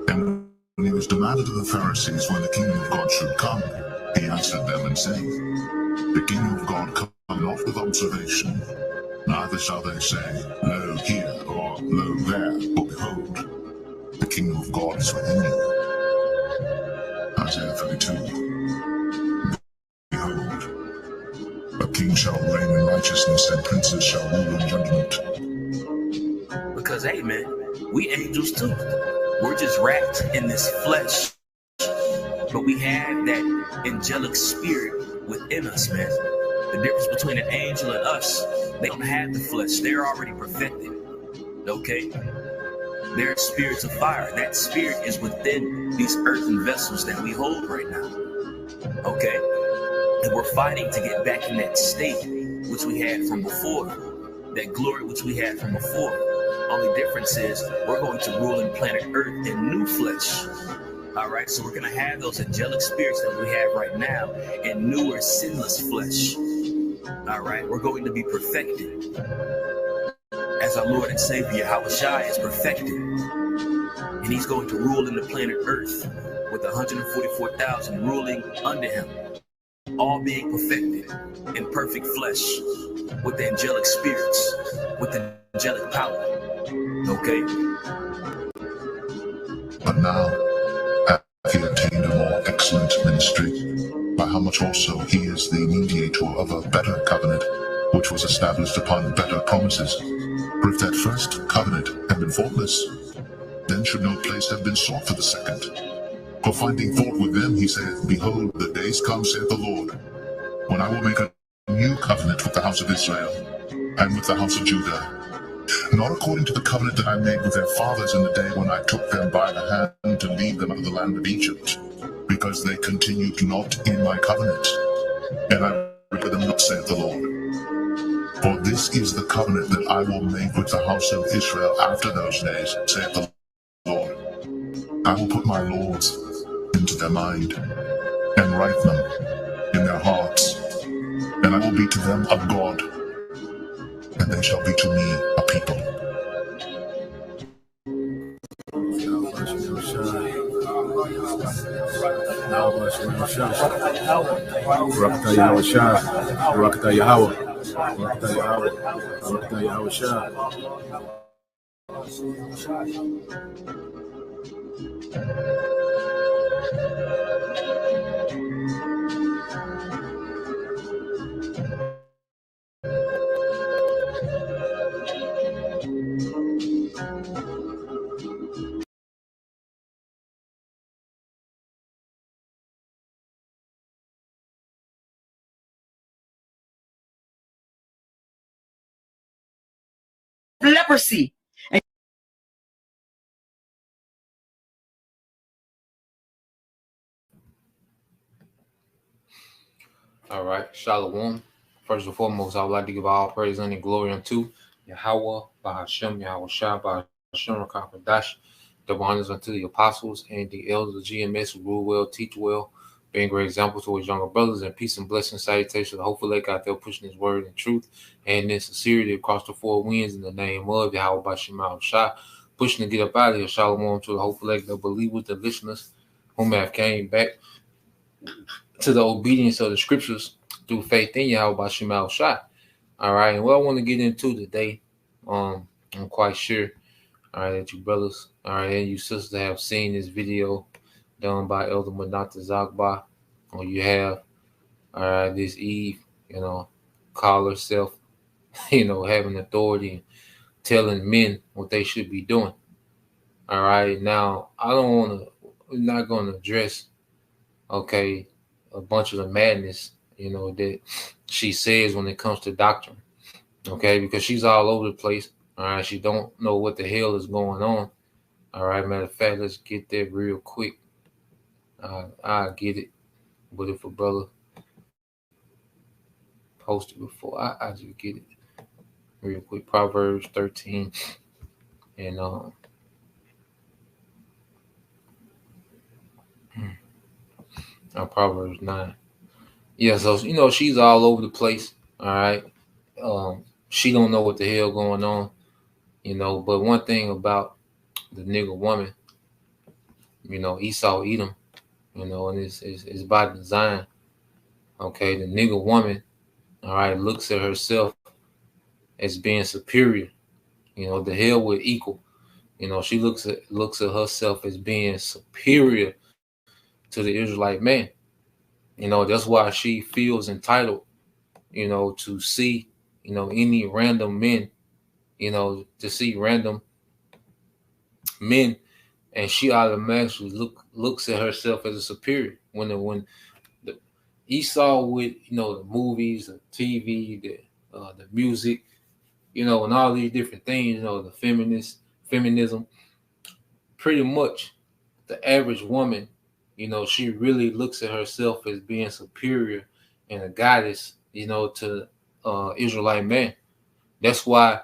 And when he was demanded of the Pharisees when the kingdom of God should come, he answered them and said, The kingdom of God come not with observation, neither shall they say, Lo here, or Lo there, but behold, the kingdom of God is within you. Isaiah 32. Behold, a king shall reign in righteousness, and princes shall rule in judgment. Because, hey, man, we angels too. We're just wrapped in this flesh. But we have that angelic spirit within us, man. The difference between an angel and us, they don't have the flesh. They're already perfected. Okay? They're spirits of fire. That spirit is within these earthen vessels that we hold right now. Okay? And we're fighting to get back in that state which we had from before. That glory which we had from before. Only difference is we're going to rule in planet Earth in new flesh. All right, so we're going to have those angelic spirits that we have right now in newer, sinless flesh. All right, we're going to be perfected. As our Lord and Savior, Yahushua, is perfected. And he's going to rule in the planet Earth with 144,000 ruling under him. All being perfected in perfect flesh with the angelic spirits, with the angelic power. Okay? But now, hath he attained a more excellent ministry, by how much also he is the mediator of a better covenant, which was established upon better promises. For if that first covenant had been faultless, then should no place have been sought for the second. For finding fault with them, he saith, Behold, the days come, saith the Lord, when I will make a new covenant with the house of Israel, and with the house of Judah, not according to the covenant that I made with their fathers in the day when I took them by the hand to lead them out of the land of Egypt, because they continued not in my covenant, and I remember them not, saith the Lord. For this is the covenant that I will make with the house of Israel after those days, saith the Lord. I will put my laws into their mind, and write them in their hearts, and I will be to them a God, and they shall be to me a people. Leprosy. All right, Shalom. First and foremost, I would like to give all praise and glory unto Yahweh, Bahashem, Yahushua, Bahashem, Rakapadash. The honors unto the apostles and the elders of GMS who rule well, teach well, being great examples to his younger brothers, and peace and blessing salutation. Hopefully, they got there pushing his word and truth and in sincerity across the four winds in the name of Yahweh, Bahashem, Yahushua, pushing to get up out of here. Shalom to the hopefully the believers, the listeners whom have came back to the obedience of the scriptures through faith in Yahweh by Shemal Shah. All right, and what I want to get into today, I'm quite sure, all right, that you brothers, all right, and you sisters have seen this video done by Elder Manata Zagba, or you have, all right, this Eve, call herself, having authority and telling men what they should be doing. All right, now we're not going to address, okay, a bunch of the madness, that she says when it comes to doctrine, okay, because she's all over the place. All right, she don't know what the hell is going on. All right, matter of fact, let's get that real quick. I get it, but if a brother posted before, I just get it real quick. Proverbs 13 and Proverbs 9. Yeah, so she's all over the place. All right. She don't know what the hell going on. But one thing about the nigga woman, Esau Edom, and it's by design. Okay, the nigga woman, all right, looks at herself as being superior. The hell with equal. She looks at herself as being superior to the Israelite man. That's why she feels entitled, to see, any random men, to see random men, and she automatically looks at herself as a superior. When the Esau with the movies, the TV, the music, and all these different things, the feminism, pretty much the average woman, she really looks at herself as being superior and a goddess, to Israelite man. That's why,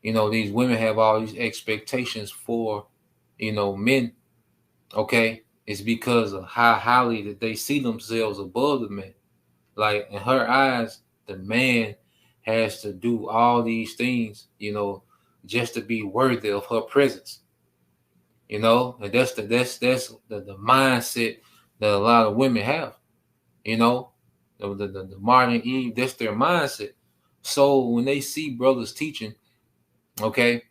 these women have all these expectations for, men. Okay, it's because of how highly that they see themselves above the man. Like in her eyes, the man has to do all these things, just to be worthy of her presence. And that's the mindset that a lot of women have. The modern Eve, that's their mindset. So when they see brothers teaching, okay,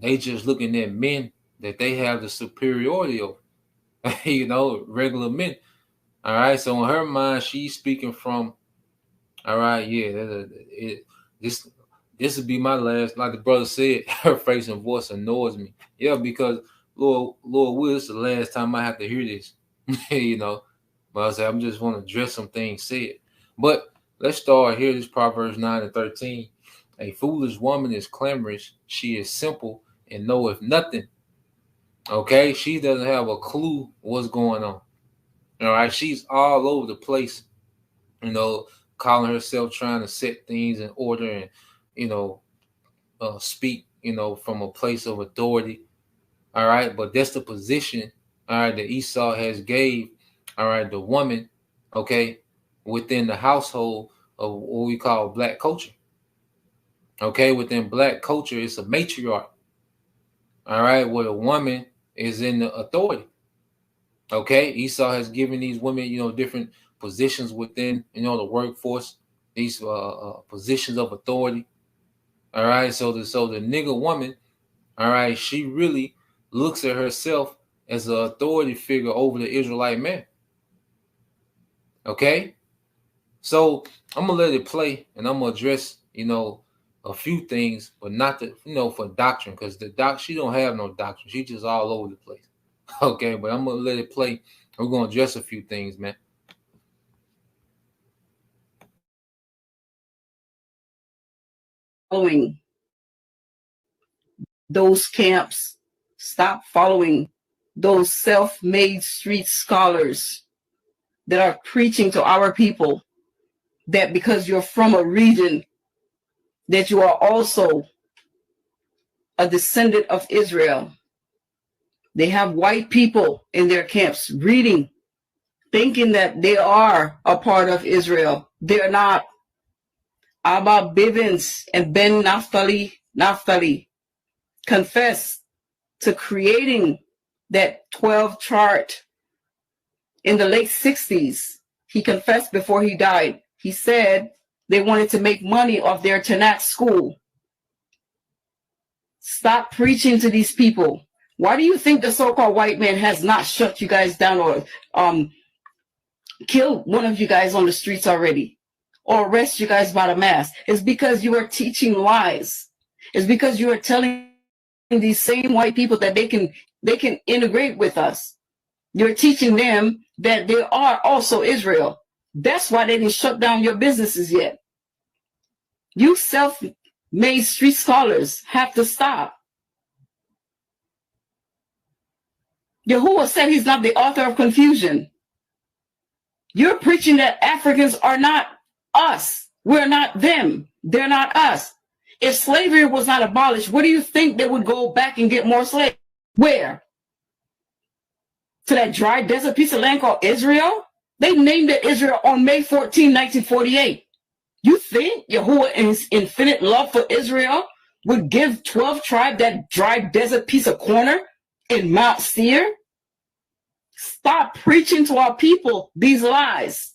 they just looking at men that they have the superiority over, regular men. All right. So in her mind, she's speaking from, all right, yeah, this would be my last. Like the brother said, her face and voice annoys me. Yeah, because Lord will, it's the last time I have to hear this. But I say I'm just want to address some things said. But let's start here. This Proverbs 9:13. A foolish woman is clamorous. She is simple and knoweth nothing. Okay, she doesn't have a clue what's going on. All right, she's all over the place. Calling herself trying to set things in order and speak from a place of authority. All right, but that's the position. All right, that Esau has gave. All right, the woman. Okay, within the household of what we call black culture. Okay, within black culture, it's a matriarch. All right, where the woman is in the authority. Okay, Esau has given these women, different positions within, the workforce, these positions of authority. All right, so the nigga woman, all right, she really looks at herself as an authority figure over the Israelite man. Okay, so I'm gonna let it play, and I'm gonna address, a few things, but not for doctrine, because she don't have no doctrine. She's just all over the place. Okay, but I'm gonna let it play. We're gonna address a few things, man. Following those camps, stop following those self-made street scholars that are preaching to our people that because you're from a region that you are also a descendant of Israel. They have white people in their camps reading, thinking that they are a part of Israel. They're not. Abba Bivens and Ben Naphtali confessed to creating that 12 chart in the late 60s. He confessed before he died. He said they wanted to make money off their Tanakh school. Stop preaching to these people. Why do you think the so-called white man has not shut you guys down or killed one of you guys on the streets already or arrest you guys by the mass? It's because you are teaching lies. It's because you are telling these same white people that they can integrate with us. You're teaching them that they are also Israel. That's why they didn't shut down your businesses yet. You self-made street scholars have to stop. Yahuwah said he's not the author of confusion. You're preaching that Africans are not us. We're not them. They're not us. If slavery was not abolished, where do you think they would go back and get more slaves? Where? to that dry desert piece of land called Israel? They named it Israel on May 14, 1948. You think Yahuwah in his infinite love for Israel would give 12 tribes that dry desert piece of corner in Mount Seir? Stop preaching to our people these lies.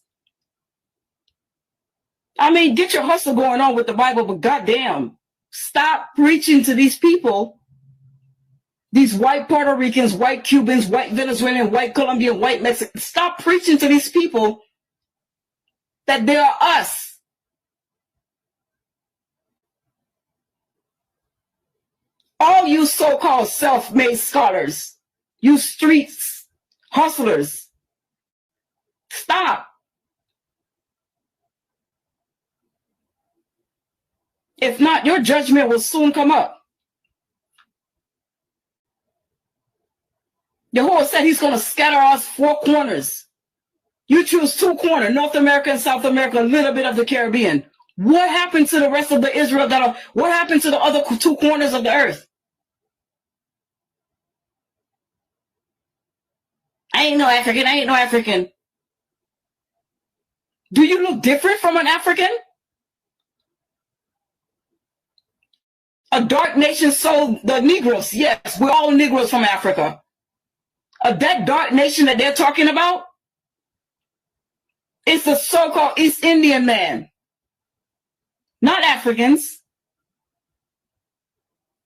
I mean, get your hustle going on with the Bible, but goddamn, stop preaching to these people, these white Puerto Ricans, white Cubans, white Venezuelan, white Colombian, white Mexican. Stop preaching to these people that they are us. All you so-called self-made scholars, you streets hustlers, stop. If not, your judgment will soon come up. Yahuwah said he's going to scatter us 4 corners. You choose 2 corners, North America and South America, a little bit of the Caribbean. What happened to the rest of the Israel? What happened to the other 2 corners of the earth? I ain't no African. I ain't no African. Do you look different from an African? A dark nation sold the Negroes. Yes, we're all Negroes from Africa. That dark nation that they're talking about, it's the so-called East Indian man, not Africans.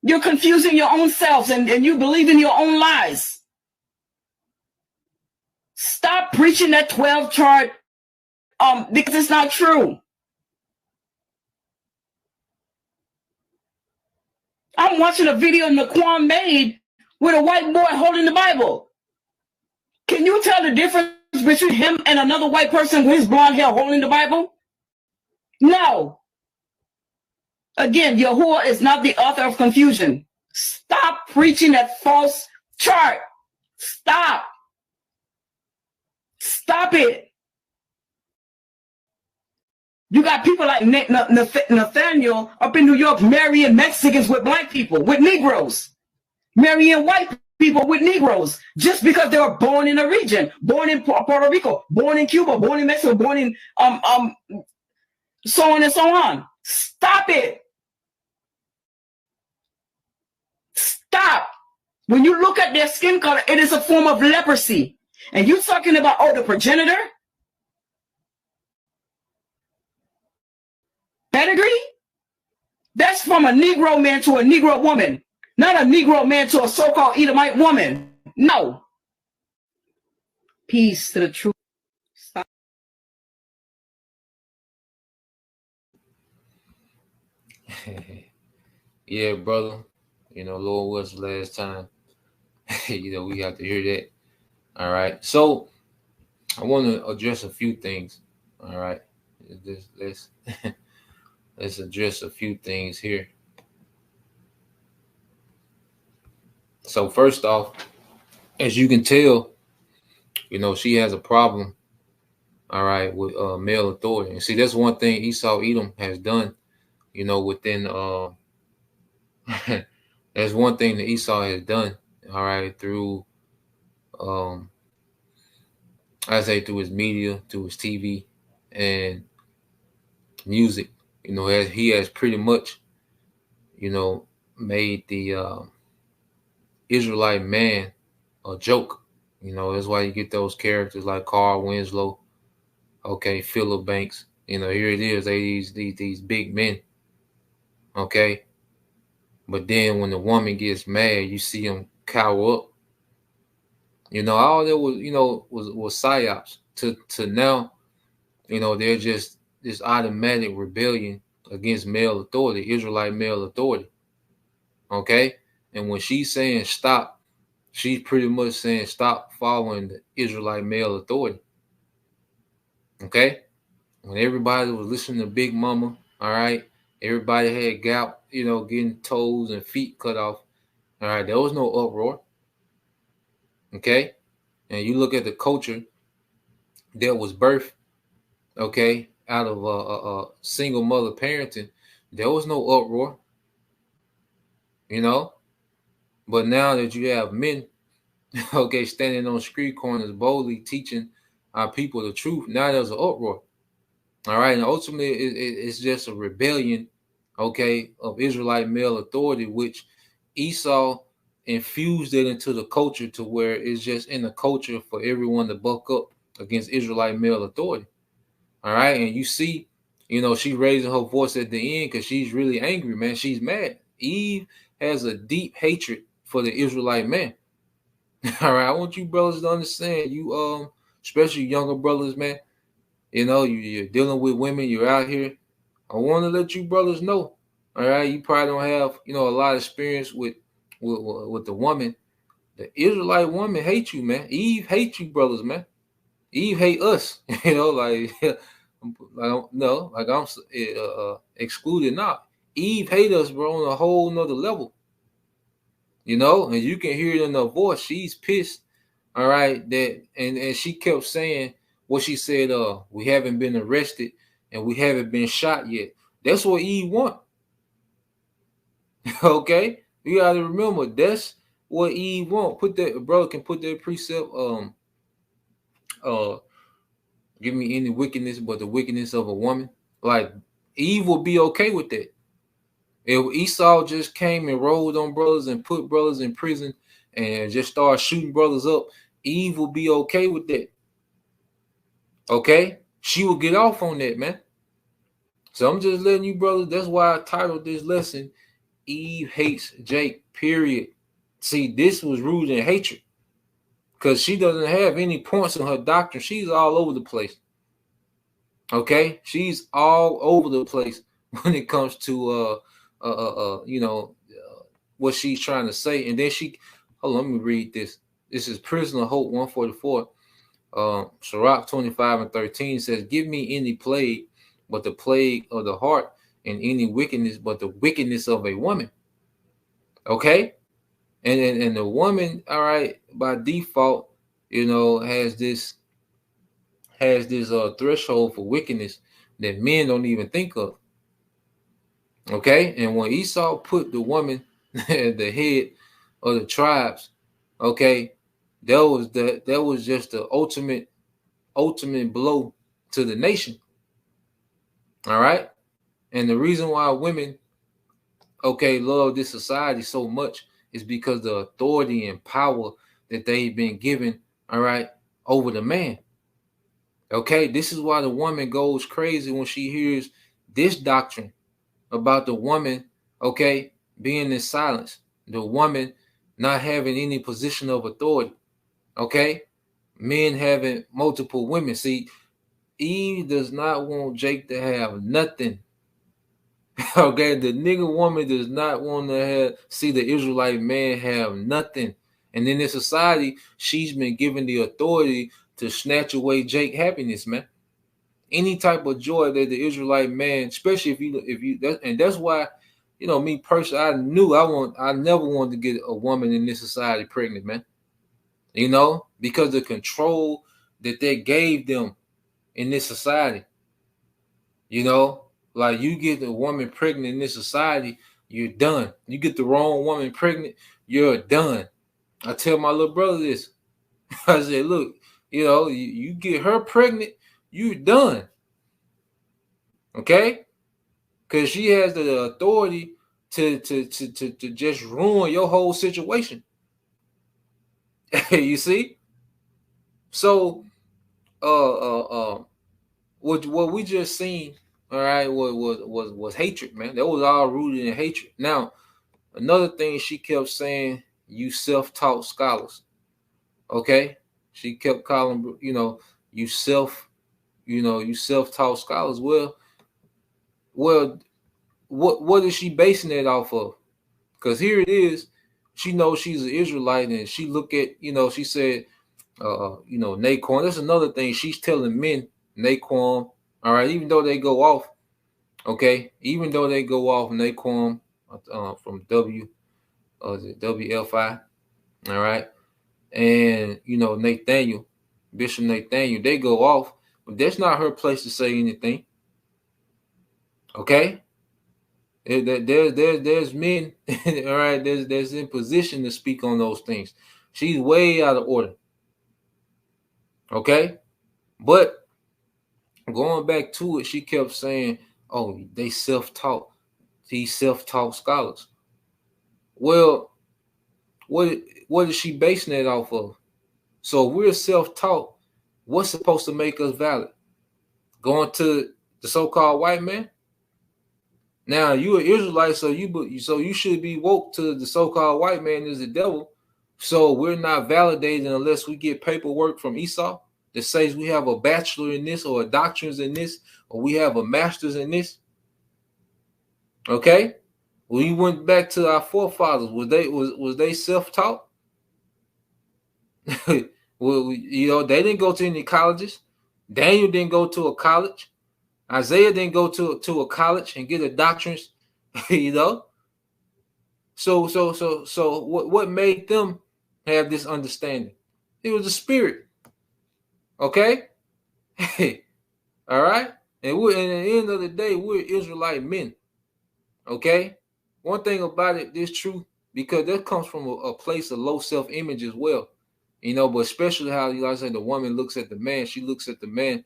You're confusing your own selves and you believe in your own lies. Stop preaching that 12 chart because it's not true. I'm watching a video Naquan made with a white boy holding the Bible. Can you tell the difference between him and another white person with his blonde hair holding the Bible? No. Again, Yahuwah is not the author of confusion. Stop preaching that false chart. Stop. Stop it. You got people like Nathaniel up in New York marrying Mexicans with black people, with Negroes, marrying white people with Negroes, just because they were born in a region, born in Puerto Rico, born in Cuba, born in Mexico, born in so on and so on. Stop it. Stop. When you look at their skin color, it is a form of leprosy. And you talking about, oh, the progenitor? Pedigree? That's from a Negro man to a Negro woman, not a Negro man to a so-called Edomite woman. No. Peace to the truth. Stop. Yeah, brother. Lord was the last time. We have to hear that. All right. So I want to address a few things. All right. Let's address a few things here. So first off, as you can tell, she has a problem, all right, with male authority. And see, that's one thing Esau Edom has done, within that's one thing that Esau has done, all right, through I say through his media, through his TV and music. He has pretty much, made the Israelite man a joke. That's why you get those characters like Carl Winslow, okay, Philip Banks. Here it is, these big men, okay. But then when the woman gets mad, you see them cower up. All that was psyops to now. They're just this automatic rebellion against male authority, Israelite male authority. Okay? And when she's saying stop, she's pretty much saying stop following the Israelite male authority. Okay? When everybody was listening to Big Mama, all right, everybody had gout, getting toes and feet cut off. All right, there was no uproar. Okay? And you look at the culture that was birthed, okay, out of a single mother parenting, there was no uproar, But now that you have men, okay, standing on street corners boldly teaching our people the truth. Now there's an uproar. All right, and ultimately it's just a rebellion, okay, of Israelite male authority, which Esau infused it into the culture to where it's just in the culture for everyone to buck up against Israelite male authority. All right, and you see, she raising her voice at the end because she's really angry, man. She's mad. Eve has a deep hatred for the Israelite man. All right, I want you brothers to understand, you especially younger brothers, man. You're dealing with women. You're out here. I want to let you brothers know. All right, you probably don't have a lot of experience with the woman. The Israelite woman hates you, man. Eve hates you, brothers, man. Eve hate us. Like I'm excluded. Not Eve hate us, bro, on a whole nother level. And you can hear it in her voice. She's pissed. All right, and she kept saying what she said. We haven't been arrested and we haven't been shot yet. That's what Eve want. Okay, you got to remember that's what Eve want. Put that, brother can put that precept. Give me any wickedness but the wickedness of a woman. Like Eve will be okay with that. If Esau just came and rolled on brothers and put brothers in prison and just start shooting brothers up, Eve will be okay with that. Okay? She will get off on that, man. So I'm just letting you brothers, that's why I titled this lesson, Eve Hates Jake, period. See, this was rooted in hatred because she doesn't have any points in her doctrine. She's all over the place. Okay? She's all over the place when it comes to what she's trying to say. And then hold on, let me read this. This is Prisoner Hope 144. Sirach 25:13 says, give me any plague but the plague of the heart, and any wickedness but the wickedness of a woman. Okay? And the woman, all right, by default, has this threshold for wickedness that men don't even think of. Okay, and when Esau put the woman at the head of the tribes, okay, that was just the ultimate blow to the nation. All right, and the reason why women, okay, love this society so much is because the authority and power that they've been given, all right, over the man. Okay, this is why the woman goes crazy when she hears this doctrine about the woman, okay, being in silence, the woman not having any position of authority, okay, men having multiple women. See, Eve does not want Jake to have nothing. Okay, the nigga woman does not want to see the Israelite man have nothing. And in this society, she's been given the authority to snatch away Jake's happiness, man. Any type of joy that the Israelite man, especially and that's why, me personally, I never wanted to get a woman in this society pregnant, man. Because the control that they gave them in this society. Like you get a woman pregnant in this society, you're done. You get the wrong woman pregnant, you're done. I tell my little brother this. I said, look, you get her pregnant, you're done. Okay? Because she has the authority to just ruin your whole situation. You see? So what we just seen, all right, was hatred, man. That was all rooted in hatred. Now, another thing she kept saying, you self-taught scholars. Okay? She kept calling, you self-taught scholars. Well, what is she basing it off of? Because here it is, she knows she's an Israelite, and she look at, she said, Naquan. That's another thing she's telling men, Naquan, all right, even though they go off, okay, Naquan from WLFI, all right, and Nathaniel, Bishop Nathaniel, they go off, but that's not her place to say anything. Okay, there's men, all right, there's in position to speak on those things. She's way out of order. Okay? But going back to it, she kept saying, oh, they self-taught. These self-taught scholars. Well, what is she basing it off of? So if we're self-taught, what's supposed to make us valid? Going to the so-called white man? Now you're an Israelite, so you should be woke to the so-called white man is the devil. So we're not validated unless we get paperwork from Esau that says we have a bachelor in this or a doctorate in this or we have a master's in this. Okay, when you went back to our forefathers, was they self-taught? Well, they didn't go to any colleges. Daniel didn't go to a college. Isaiah didn't go to a college and get a doctorate. So what made them have this understanding? It was the spirit. Okay. All right. And at the end of the day, we're Israelite men. Okay. One thing about it is true, because that comes from a place of low self-image as well. But especially how, like I said, the woman looks at the man. She looks at the man.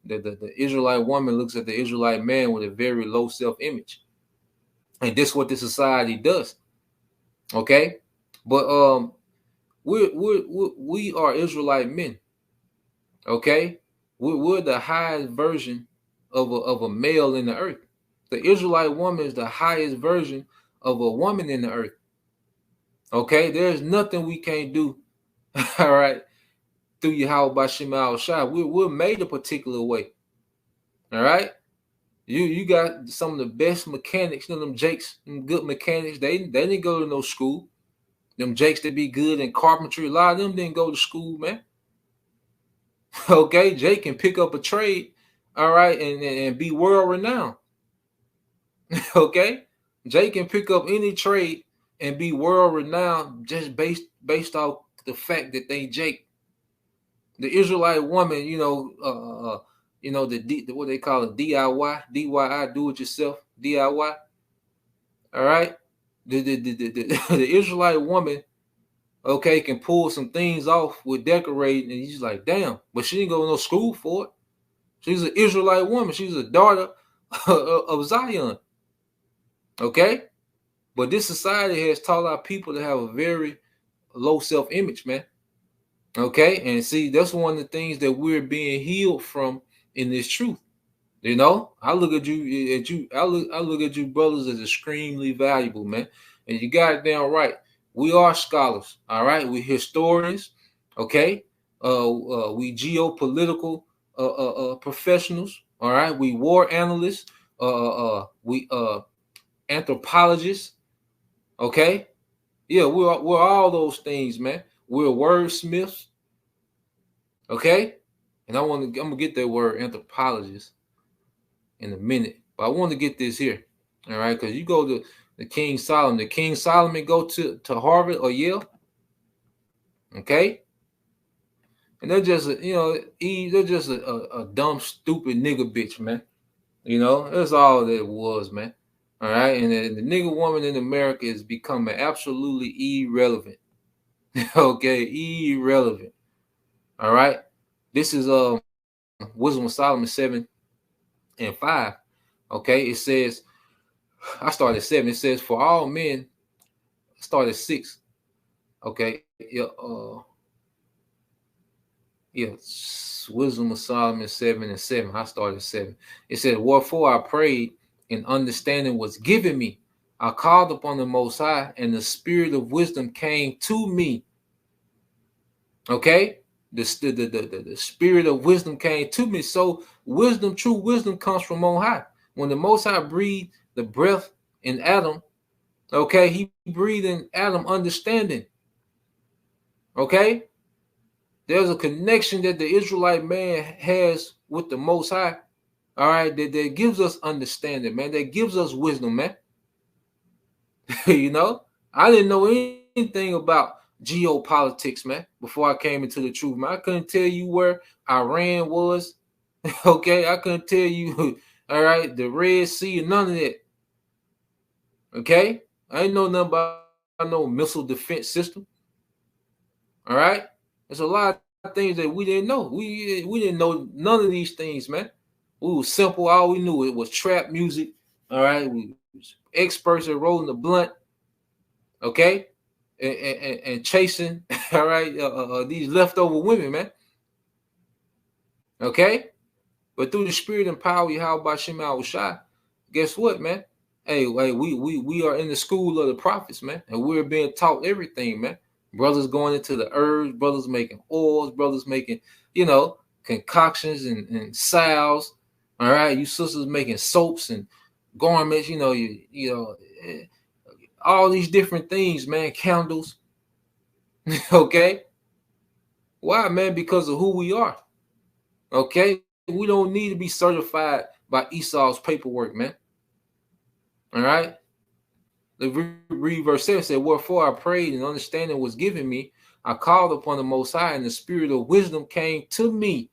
The Israelite woman looks at the Israelite man with a very low self-image. And this is what the society does. Okay. But we are Israelite men. Okay. We're the highest version of a male in the earth. The Israelite woman is the highest version of a woman in the earth. Okay, there's nothing we can't do. All right, through Yahweh Bashim Al Shai, we're made a particular way. All right, you got some of the best mechanics. Them Jakes, them good mechanics. They didn't go to no school. Them Jakes that be good in carpentry, a lot of them didn't go to school, man. Okay, Jake can pick up a trade, all right, and be world renowned. Okay, Jake can pick up any trade and be world renowned just based off the fact that they Jake. The Israelite woman, the what they call it, DIY, do it yourself, DIY. All right, the Israelite woman, okay, can pull some things off with decorating, and he's like, damn, but she didn't go to no school for it. She's an Israelite woman. She's a daughter of Zion. Okay, but this society has taught our people to have a very low self-image, man. Okay, and see, that's one of the things that we're being healed from in this truth. I look at you, I look at you brothers as extremely valuable, man. And you got it down right. We are scholars, all right. We historians, okay. We geopolitical professionals, all right. We war analysts, we anthropologists, okay. Yeah, we're all those things, man. We're wordsmiths, okay. And I'm gonna get that word anthropologist in a minute, but I want to get this here, all right? Because you go to the King Solomon. Did King Solomon go to Harvard or Yale? Okay, and they're just they're just a dumb, stupid nigga bitch, man. That's all that it was, man. All right, and the nigga woman in America is becoming absolutely irrelevant. Okay, irrelevant. All right, this is Wisdom of Solomon 7 and 5. Okay, it says, I started at 7. It says, for all men, I started at 6. Okay, Wisdom of Solomon 7 and 7. I started at 7. It says, wherefore I prayed, and understanding was given me. I called upon the Most High, and the spirit of wisdom came to me. Okay, the spirit of wisdom came to me. So wisdom, true wisdom, comes from on high. When the Most High breathed the breath in Adam, okay, he breathed in Adam understanding. Okay, there's a connection that the Israelite man has with the Most High. All right, that gives us understanding, man. That gives us wisdom, man. I didn't know anything about geopolitics, man, before I came into the truth, man. I couldn't tell you where Iran was. Okay, I couldn't tell you, all right, the Red Sea and none of that. Okay, I ain't know nothing about no missile defense system. All right. There's a lot of things that we didn't know. We didn't know none of these things, man. We were simple. All we knew it was trap music. All right. We was experts at rolling the blunt. Okay. And chasing. All right. These leftover women, man. Okay. But through the spirit and power, Yahweh Shem Shai, guess what, man? Hey, we are in the school of the prophets, man, and we're being taught everything, man. Brothers going into the herbs, brothers making oils, brothers making, concoctions and salves. All right, you sisters making soaps and garments, all these different things, man. Candles, okay. Why, man? Because of who we are. Okay, we don't need to be certified by Esau's paperwork, man. All right. The read verse 7 said, wherefore I prayed and understanding was given me. I called upon the Most High and the spirit of wisdom came to me.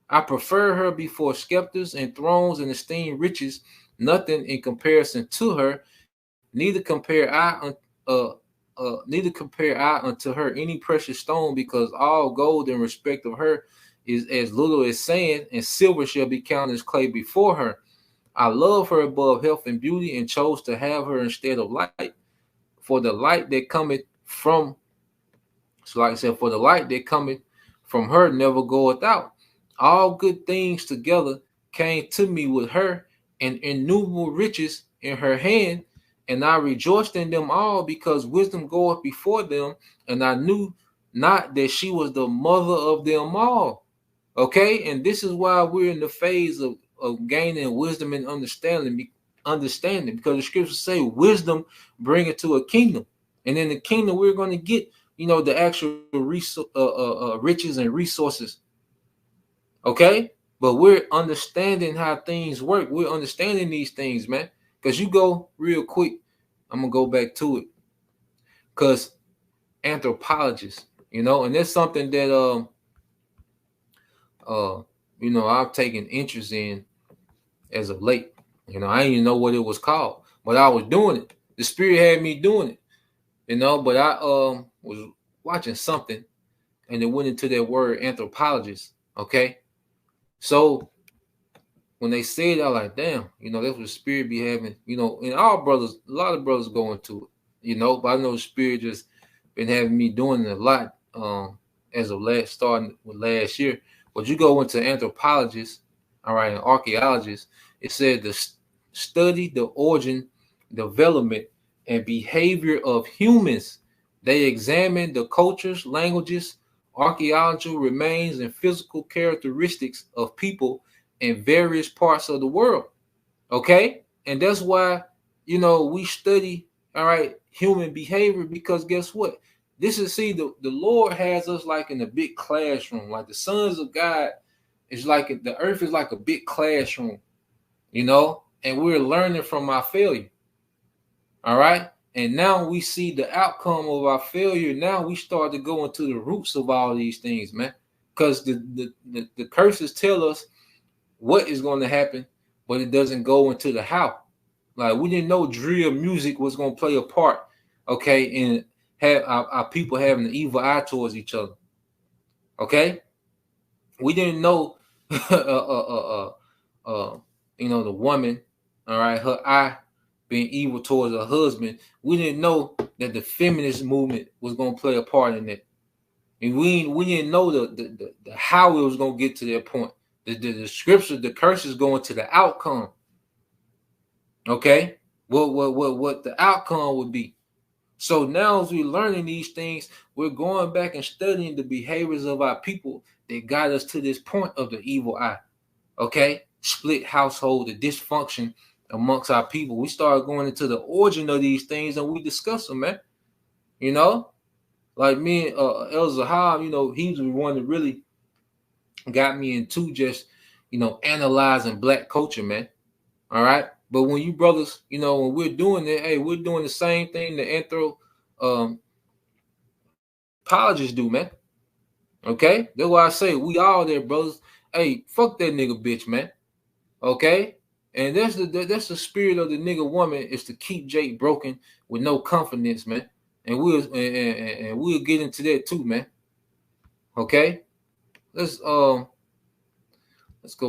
I prefer her before scepters and thrones and esteem riches, nothing in comparison to her. Neither compare I unto her any precious stone, because all gold in respect of her is as little as sand, and silver shall be counted as clay before her. I love her above health and beauty, and chose to have her instead of light. For the light that cometh from, for the light that cometh from her never goeth out. All good things together came to me with her, and innumerable riches in her hand, and I rejoiced in them all, because wisdom goeth before them, and I knew not that she was the mother of them all. Okay, and this is why we're in the phase of gaining wisdom and understanding, because the scriptures say wisdom bring it to a kingdom, and in the kingdom we're going to get the actual riches and resources. Okay, but we're understanding how things work. We're understanding these things, man. Because you go real quick, I'm gonna go back to it, because anthropologists, and that's something that I've taken interest in as of late. I didn't even know what it was called, but I was doing it. The spirit had me doing it, but I was watching something, and it went into that word anthropologist. Okay, so when they said it, I was like, damn, that's what spirit be having, and all brothers, a lot of brothers going to it, but I know the spirit just been having me doing it a lot as of starting with last year. But you go into anthropologists, all right, and archaeologists, it said the study the origin, development, and behavior of humans. They examine the cultures, languages, archaeological remains, and physical characteristics of people in various parts of the world. Okay, and that's why we study, all right, human behavior, because guess what? This is, the Lord has us like in a big classroom, like the sons of God is like, the earth is like a big classroom, and we're learning from our failure. All right. And now we see the outcome of our failure. Now we start to go into the roots of all these things, man, because the curses tell us what is going to happen, but it doesn't go into the how. Like, we didn't know drill music was going to play a part, okay, in have our people having an evil eye towards each other. Okay, we didn't know, the woman, all right, her eye being evil towards her husband. We didn't know that the feminist movement was going to play a part in it, and we didn't know the how it was going to get to that point. The scripture, the curses going to the outcome. Okay, what the outcome would be. So now, as we're learning these things, we're going back and studying the behaviors of our people that got us to this point of the evil eye. Okay, split household, the dysfunction amongst our people. We started going into the origin of these things, and we discuss them, man. Like me and El Zahab, he was the one that really got me into just, analyzing black culture, man. All right. But when you brothers, when we're doing it, hey, we're doing the same thing the anthropologists do, man. Okay. That's why I say we all there, brothers. Hey, fuck that nigga bitch, man. Okay. And that's the spirit of the nigga woman, is to keep Jake broken with no confidence, man. And we'll get into that too, man. Okay, let's go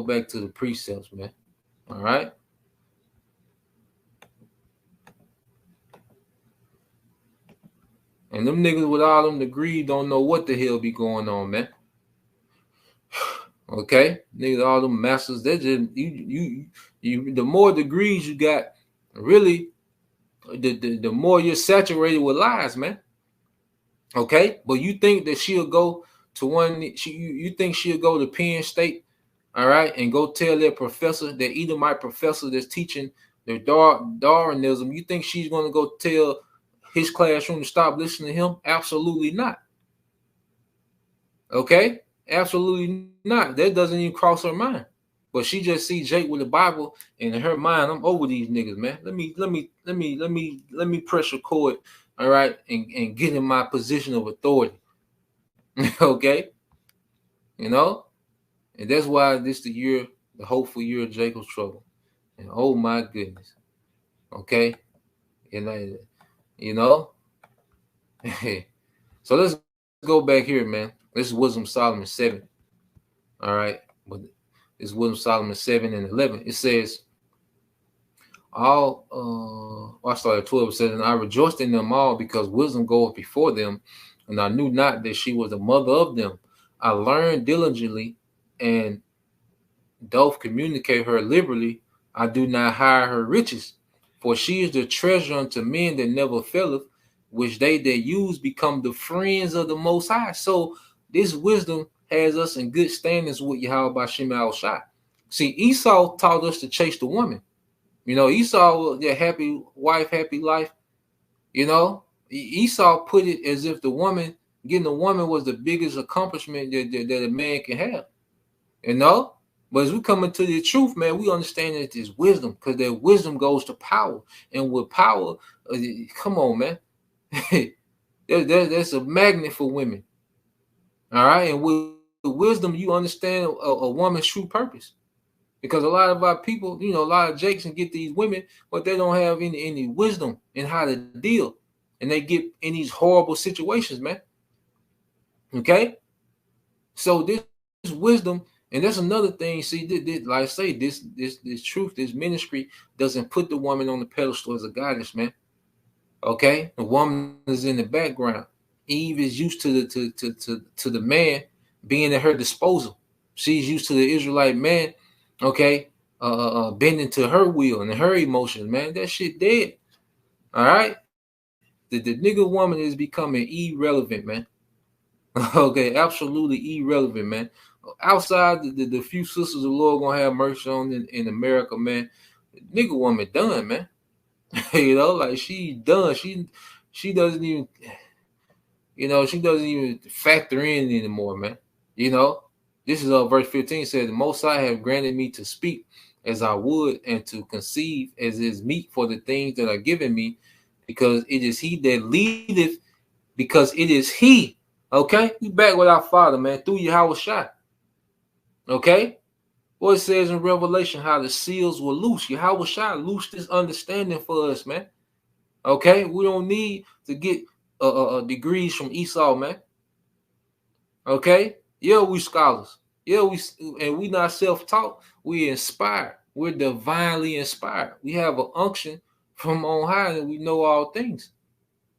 back to the precepts, man. All right. And them niggas with all them degrees don't know what the hell be going on, man. Okay, niggas, all them masters, they just you. The more degrees you got, really, the more you're saturated with lies, man. Okay, but you think that she'll go to you think she'll go to Penn State, all right, and go tell their professor, that Edomite professor that's teaching their Darwinism, you think she's going to go tell his classroom to stop listening to him? Absolutely not. Okay, absolutely not. That doesn't even cross her mind. But she just see Jake with the Bible, and in her mind, I'm over these niggas, man. Let me press record, all right, and get in my position of authority. Okay, you know, and that's why this the hopeful year of Jacob's trouble. And oh my goodness, okay, and you know, so let's go back here, man. This is Wisdom Solomon 7. All right, but this is Wisdom Solomon 7 and 11. It says, I started at 12. It says, and I rejoiced in them all, because wisdom goeth before them, and I knew not that she was the mother of them. I learned diligently, and doth communicate her liberally. I do not hire her riches, for she is the treasure unto men that never faileth, which they that use become the friends of the Most High. So this wisdom has us in good standings with Yahweh B'Shem Al-Shai. See, Esau taught us to chase the woman. You know, Esau, their happy wife, happy life. You know, Esau put it as if getting a woman was the biggest accomplishment that a man can have. You know, but as we come into the truth, man, we understand that there's wisdom, because that wisdom goes to power. And with power, come on, man, there's a magnet for women. All right, and with wisdom, you understand a woman's true purpose. Because a lot of our people, you know, a lot of Jakes can get these women, but they don't have any wisdom in how to deal. And they get in these horrible situations, man. Okay? So this wisdom, and that's another thing. See, like I say, this truth, this ministry doesn't put the woman on the pedestal as a goddess, man. Okay? The woman is in the background. Eve is used to the man being at her disposal. She's used to the Israelite man, okay, bending to her will and her emotions, man. That shit dead. All right? The nigga woman is becoming irrelevant, man. Okay, absolutely irrelevant, man. Outside the few sisters the Lord gonna have mercy on in America, man, nigga woman done, man. You know, like she's done. She doesn't even, you know, she doesn't even factor in anymore, man. You know, this is verse 15 says, the Most High have granted me to speak as I would, and to conceive as is meet for the things that are given me, because it is he that leadeth, because it is he. Okay, we back with our Father, man, through Yahweh Shai. Okay, what it says in Revelation, how the seals were loose. Yahweh Shai loosed this understanding for us, man. Okay, we don't need to get degrees from Esau, man. Okay, yeah, we scholars. Yeah, we not self-taught. We inspired. We're divinely inspired. We have an unction from on high, and we know all things.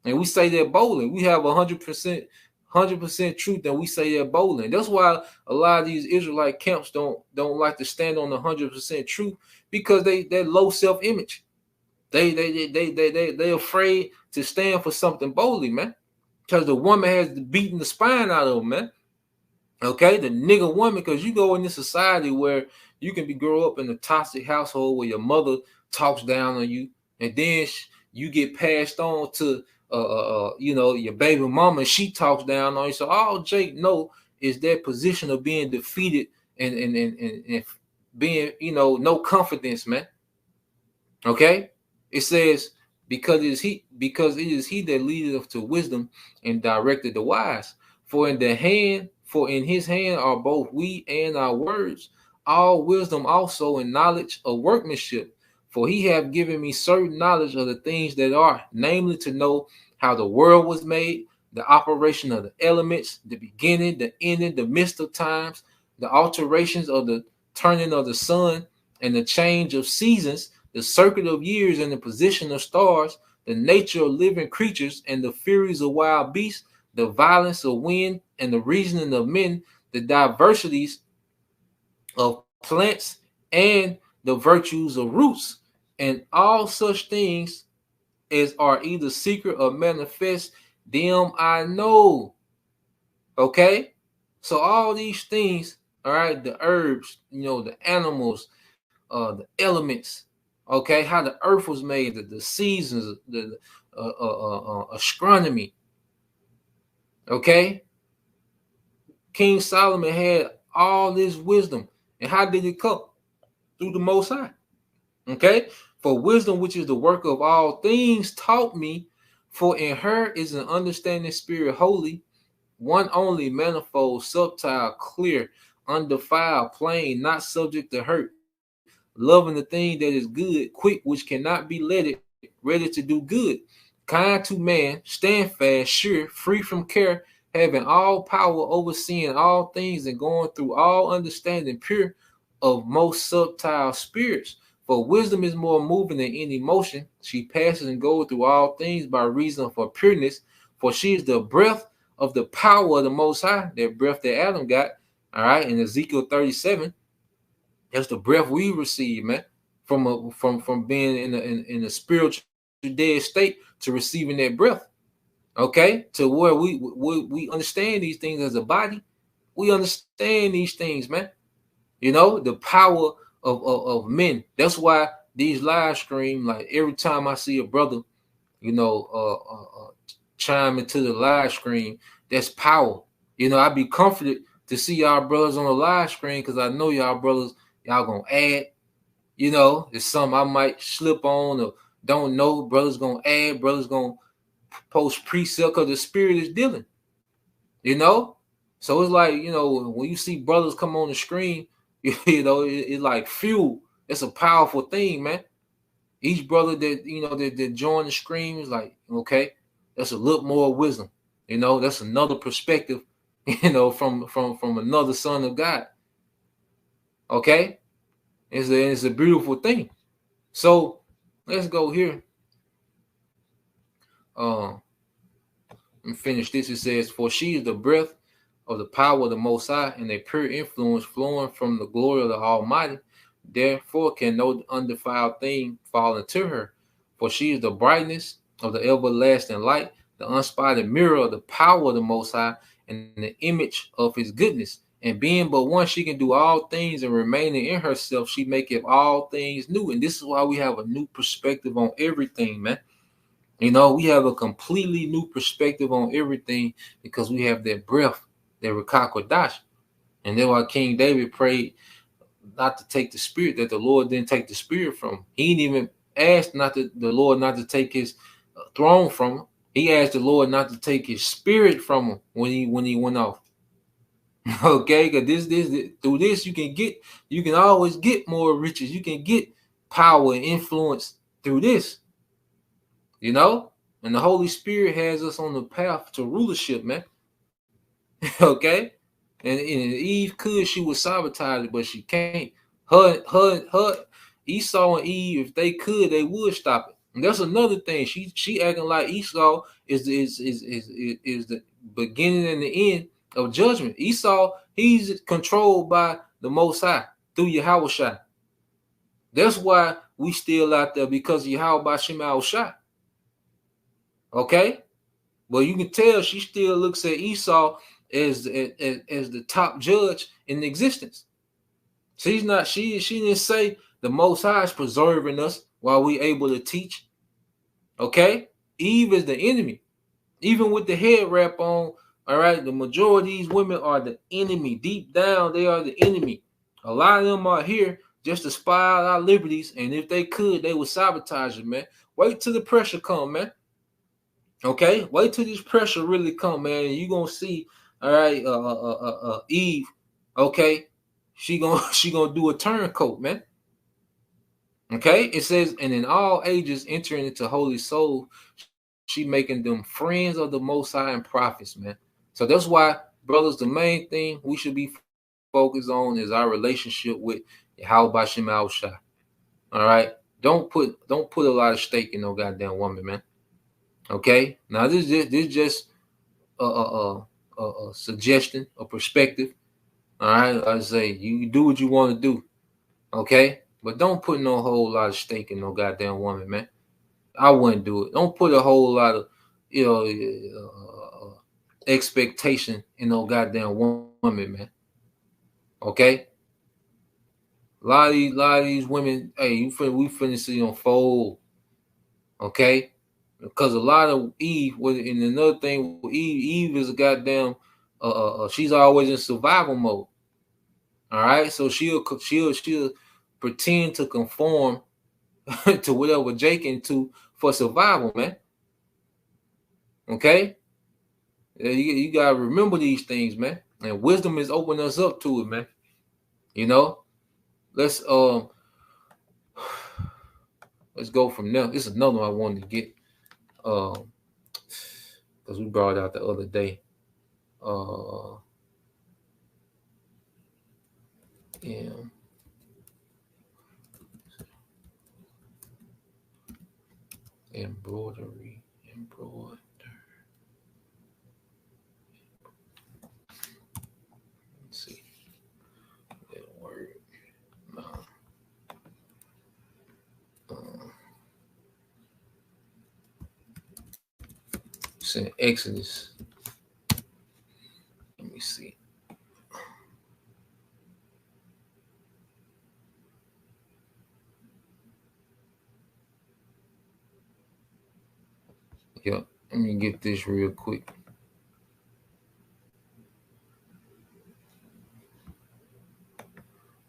And we say that boldly. We have 100% truth, and we say that boldly. And that's why a lot of these Israelite camps don't like to stand on the 100% truth, because they're low self-image. They afraid to stand for something boldly, man. Because the woman has beaten the spine out of them, man. Okay, the nigga woman, because you go in this society where you can grow up in a toxic household where your mother talks down on you, and then you get passed on to you know, your baby mama, and she talks down on you. So all Jake know is that position of being defeated and being, you know, no confidence, man. Okay, it says, because it is he that leadeth to wisdom and directed the wise. For in his hand are both we and our words, all wisdom also and knowledge of workmanship. For he have given me certain knowledge of the things that are, namely to know how the world was made, the operation of the elements, the beginning, the ending, the midst of times, the alterations of the turning of the sun and the change of seasons, the circuit of years and the position of stars, the nature of living creatures and the furies of wild beasts, the violence of wind and the reasoning of men, the diversities of plants and the virtues of roots, and all such things as are either secret or manifest, them I know. Okay? So all these things, all right, the herbs, the animals, the elements, okay, how the earth was made, the seasons, the astronomy, okay? King Solomon had all this wisdom. And how did it come? Through the Most High. Okay? For wisdom, which is the work of all things, taught me, for in her is an understanding spirit holy, one only, manifold, subtile, clear, undefiled, plain, not subject to hurt, loving the thing that is good, quick, which cannot be letted, ready to do good, kind to man, stand fast, sure, free from care, having all power, overseeing all things, and going through all understanding, pure of most subtile spirits. For wisdom is more moving than any motion. She passes and goes through all things by reason of her pureness. For she is the breath of the power of the Most High, that breath that Adam got. All right, in Ezekiel 37, that's the breath we receive, man, from being in a spiritual dead state to receiving that breath. Okay, to where we understand these things as a body. We understand these things, man. The power of men. That's why these live stream, like every time I see a brother, chime into the live stream, that's power. I be comforted to see y'all brothers on the live stream because I know y'all brothers, y'all gonna add. It's something I might slip on or don't know. Brothers gonna add. Brothers gonna post precept because the spirit is dealing. So it's like when you see brothers come on the screen, it's like fuel. It's a powerful thing, man. Each brother that join the screen is like, okay, that's a little more wisdom. That's another perspective, from another son of God. Okay, it's a beautiful thing. So let's go here. And finish this. It says, for she is the breath of the power of the Most High and a pure influence flowing from the glory of the Almighty. Therefore can no undefiled thing fall into her. For she is the brightness of the everlasting light, the unspotted mirror of the power of the Most High, and the image of his goodness. And being but one, she can do all things, and remaining in herself, she maketh all things new. And this is why we have a new perspective on everything, man. We have a completely new perspective on everything because we have that breath, that Rakakodash. And then why King David prayed not to take the spirit, that the Lord didn't take the spirit from him. He didn't even ask the Lord not to take his throne from him. He asked the Lord not to take his spirit from him when he went off. Okay, because through this you can always get more riches. You can get power and influence through this. And the Holy Spirit has us on the path to rulership, man. Okay, and Eve she would sabotage it, but she can't. Her Esau and Eve, if they could, they would stop it. And that's another thing. She acting like Esau is the beginning and the end of judgment. Esau, he's controlled by the Most High through Yahushua. That's why we still out there, because of Yahweh Shema Shai. Okay, but you can tell she still looks at Esau as the top judge in existence. She didn't say the Most High is preserving us while we able to teach. Okay, Eve is the enemy, even with the head wrap on. All right, the majority of these women are the enemy. Deep down, they are the enemy. A lot of them are here just to spy out our liberties, and if they could, they would sabotage it, man. Wait till the pressure come, man. Okay, wait till this pressure really come, man. You're gonna see, all right, Eve, okay, she gonna do a turncoat, man. Okay, it says, and in all ages entering into holy soul she making them friends of the Most High and prophets, man. So that's why, brothers, the main thing we should be focused on is our relationship with Yahweh Shem Shai. All right, don't put a lot of stake in no goddamn woman, man. Okay, now this just a suggestion, a perspective. All right, I say you do what you want to do. Okay, but don't put no whole lot of stake in no goddamn woman, man. I wouldn't do it. Don't put a whole lot of, expectation in no goddamn woman, man. Okay. A lot of these women, hey, we finna see them fold. Okay, because a lot of Eve, and another thing with Eve is a goddamn, she's always in survival mode. All right, so she'll pretend to conform to whatever Jake into for survival, man. Okay, you gotta remember these things, man. And wisdom is opening us up to it, man. You know, let's go from there. This is another one I wanted to get, because we brought it out the other day. Yeah. Embroidery. Let's see that word. No. It's in Exodus. Let me see. Yeah, let me get this real quick.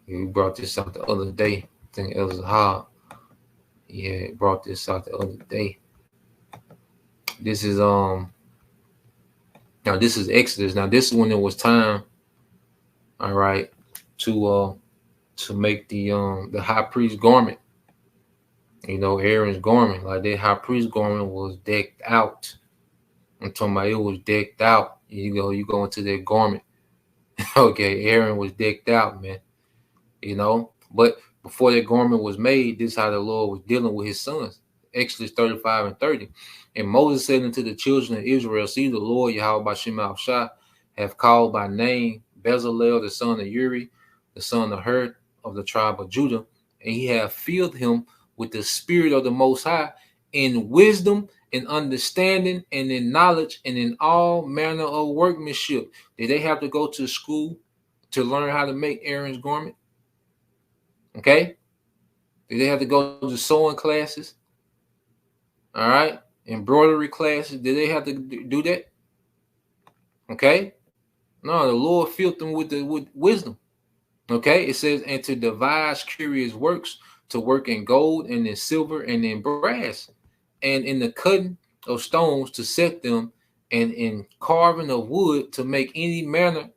Yeah, we brought this out the other day. I think it was hard. Yeah, brought this out the other day. This is now this is Exodus. Now this is when it was time, all right, to make the high priest garment. You know, Aaron's garment, like that high priest garment was decked out. I'm talking about it was decked out. You go into that garment. Okay, Aaron was decked out, man. You know, but before that garment was made, this is how the Lord was dealing with his sons. Exodus 35 and 30. And Moses said unto the children of Israel, see, the Lord Yahweh Shem Shai have called by name Bezalel, the son of Uri, the son of Hur of the tribe of Judah, and he have filled him with the spirit of the Most High in wisdom and understanding and in knowledge and in all manner of workmanship. Did they have to go to school to learn how to make Aaron's garment? Okay. Did they have to go to sewing classes? All right. Embroidery classes. Did they have to do that? Okay. No, the Lord filled them with wisdom. Okay. It says, and to devise curious works, to work in gold and in silver and in brass, and in the cutting of stones to set them, and in carving of wood to make any manner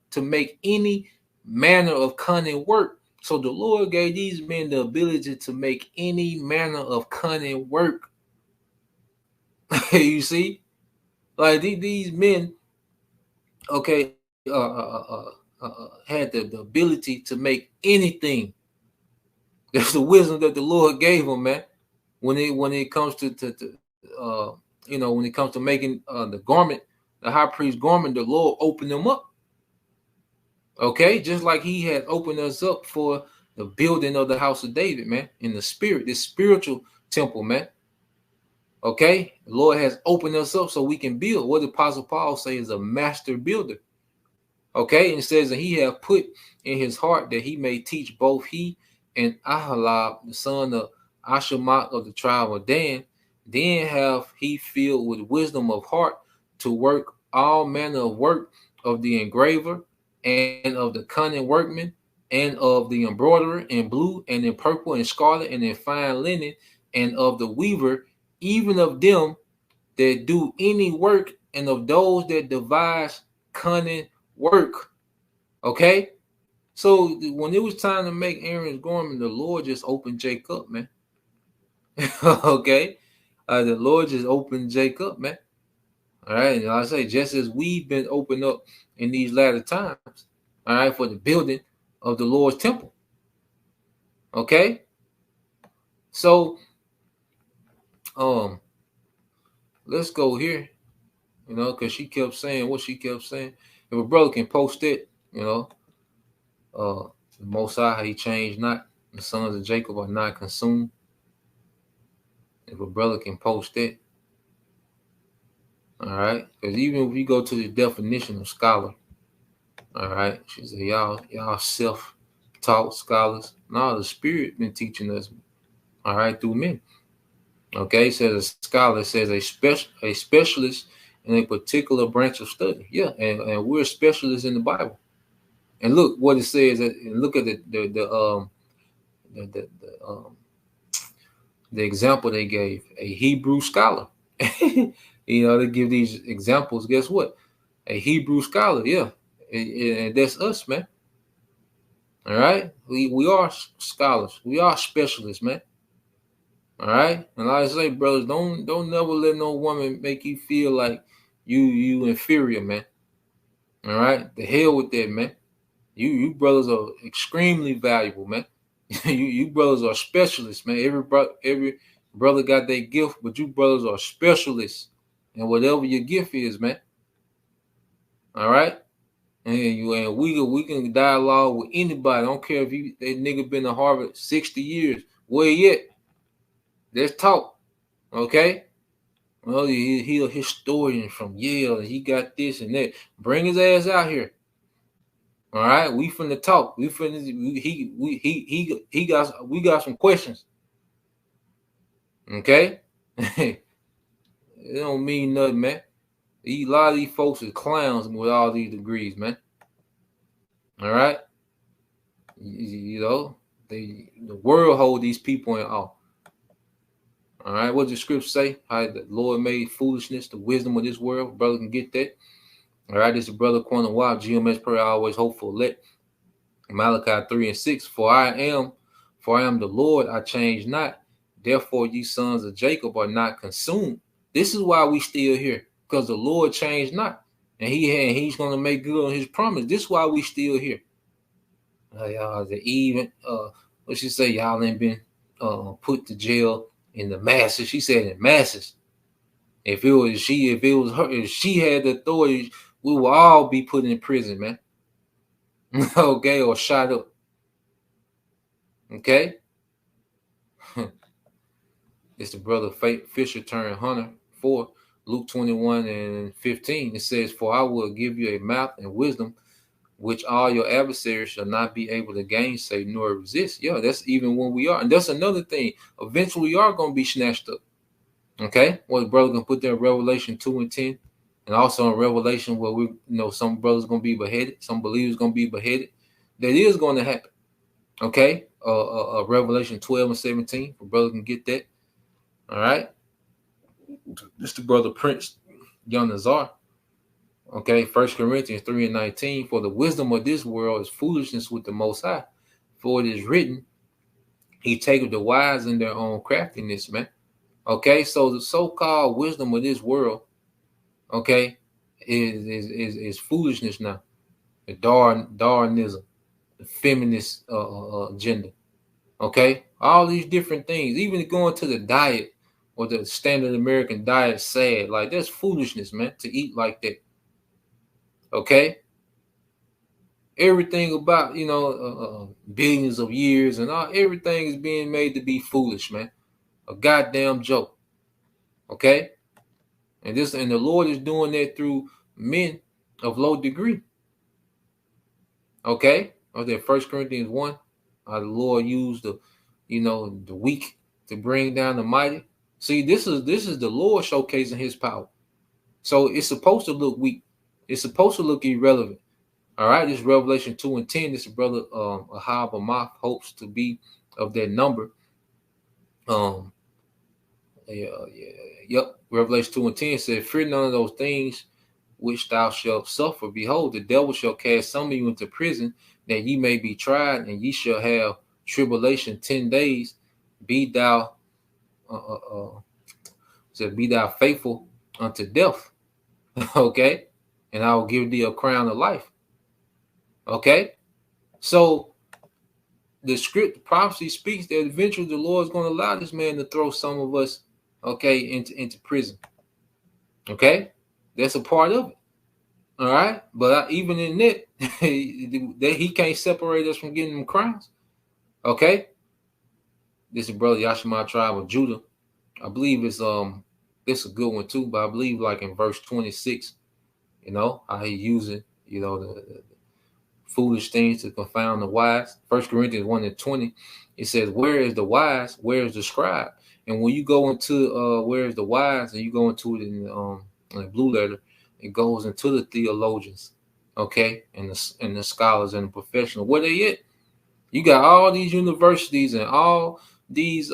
of cunning work. So the Lord gave these men the ability to make any manner of cunning work. You see, like these men, okay, had the ability to make anything. That's the wisdom that the Lord gave them, man. When it comes to when it comes to making the garment, the high priest garment, the Lord opened them up. Okay, just like he had opened us up for the building of the house of David, man, in the spirit, this spiritual temple, man. Okay, the Lord has opened us up so we can build. What the Apostle Paul says is a master builder. Okay, and it says that he have put in his heart that he may teach both he and Ahalab, the son of Ashamat of the tribe of Dan. Then have he filled with wisdom of heart to work all manner of work of the engraver and of the cunning workman and of the embroiderer in blue and in purple and scarlet and in fine linen and of the weaver, even of them that do any work and of those that devise cunning work. Okay, so when it was time to make Aaron's garment, the Lord just opened Jacob, man. Okay, The Lord just opened Jacob, man. All right, and like I say, just as we've been opened up in these latter times, all right, for the building of the Lord's temple. Okay, so let's go here, because she kept saying what she kept saying. If a brother can post it, the Most High, he changed not. The sons of Jacob are not consumed. If a brother can post it, all right, because even if you go to the definition of scholar, all right, she said y'all self-taught scholars. No, the Spirit been teaching us, all right, through men. Okay, it says a scholar, says a specialist in a particular branch of study. Yeah, and we're specialists in the Bible. And look what it says. And look at the example they gave. A Hebrew scholar. They give these examples. Guess what? A Hebrew scholar. Yeah, and that's us, man. All right, we are scholars. We are specialists, man. All right, and like I say, brothers, don't never let no woman make you feel like you inferior, man. All right, the hell with that, man. You brothers are extremely valuable, man. you brothers are specialists, man. Every brother got their gift, but you brothers are specialists in whatever your gift is, man. All right, and we can dialogue with anybody. I don't care if that nigga been to Harvard 60 years. Where yet? Let's talk, okay? Well, he a historian from Yale, and he got this and that. Bring his ass out here. All right, we finna talk. We got some questions. Okay, it don't mean nothing, man. A lot of these folks are clowns with all these degrees, man. All right, the world hold these people in awe. All right, what does the scripture say? How the Lord made foolishness the wisdom of this world. Brother can get that. All right, this is Brother Quantum Wild, GMS prayer, always hopeful. Let Malachi 3:6. For I am the Lord, I change not. Therefore, ye sons of Jacob are not consumed. This is why we still here, because the Lord changed not, and he's going to make good on his promise. This is why we still here. What she say? Y'all ain't been put to jail in the masses. She said in masses. If she had the authority, we will all be put in prison, man. Okay, or shot up. Okay. It's the brother Fisher turned Hunter 4, Luke 21:15. It says, for I will give you a mouth and wisdom, which all your adversaries shall not be able to gainsay nor resist. Yeah, that's even when we are. And that's another thing. Eventually we are going to be snatched up. Okay. Well, the brother can put there Revelation 2:10. And also in Revelation where some brothers going to be beheaded. Some believers going to be beheaded. That is going to happen. Okay. Revelation 12:17. For brother can get that. All right. This is the brother Prince Young Nazar. Okay. 1 Corinthians 3:19. For the wisdom of this world is foolishness with the Most High. For it is written, he taketh the wise in their own craftiness, man. Okay. So the so-called wisdom of this world, okay, is foolishness now. The Darwinism, the feminist agenda. Okay. All these different things, even going to the diet or the standard American diet, sad. Like, that's foolishness, man, to eat like that. Okay. Everything about, billions of years and everything is being made to be foolish, man. A goddamn joke. Okay. And the Lord is doing that through men of low degree. Okay. Or that 1 Corinthians 1, how the Lord used the weak to bring down the mighty. See, this is the Lord showcasing his power. So it's supposed to look weak. It's supposed to look irrelevant. All right, this is Revelation 2:10. This brother Ahab Amath hopes to be of that number. Revelation 2:10 said, fear none of those things which thou shalt suffer. Behold, the devil shall cast some of you into prison, that ye may be tried, and ye shall have tribulation 10 days. Be thou said, be thou faithful unto death. Okay. And I will give thee a crown of life. Okay. So the script, the prophecy speaks that eventually the Lord is going to allow this man to throw some of us, okay, into prison. Okay. That's a part of it. All right. But even in that, he can't separate us from getting them crowns. Okay. This is brother Yashima tribe of Judah. I believe it's this is a good one too, but I believe like in verse 26, how he using, the foolish things to confound the wise. 1 Corinthians 1:20, it says, where is the wise? Where is the scribe? And when you go into where is the wise, and you go into it in the blue letter, it goes into the theologians, okay, and the scholars and the professionals. Where they at? You got all these universities and all these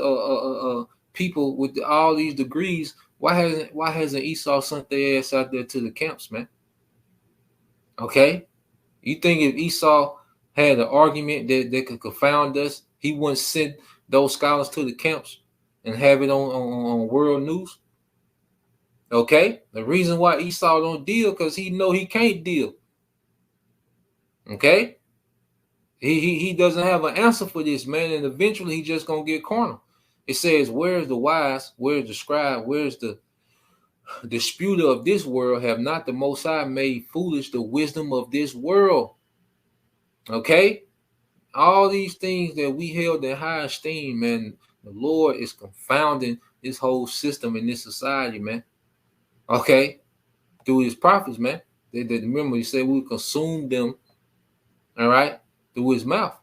people with all these degrees. Why hasn't Esau sent their ass out there to the camps, man? Okay, you think if Esau had an argument that could confound us, he wouldn't send those scholars to the camps and have it on world news? Okay, the reason why Esau don't deal because he know he can't deal. Okay, he doesn't have an answer for this, man, and eventually he's just gonna get cornered. It says, where's the wise? Where's the scribe? Where's the disputer of this world? Have not the Most High made foolish the wisdom of this world? Okay? All these things that we held in high esteem, man, the Lord is confounding this whole system in this society, man. Okay? Through his prophets, man. Remember, he said we consume them, all right, through his mouth.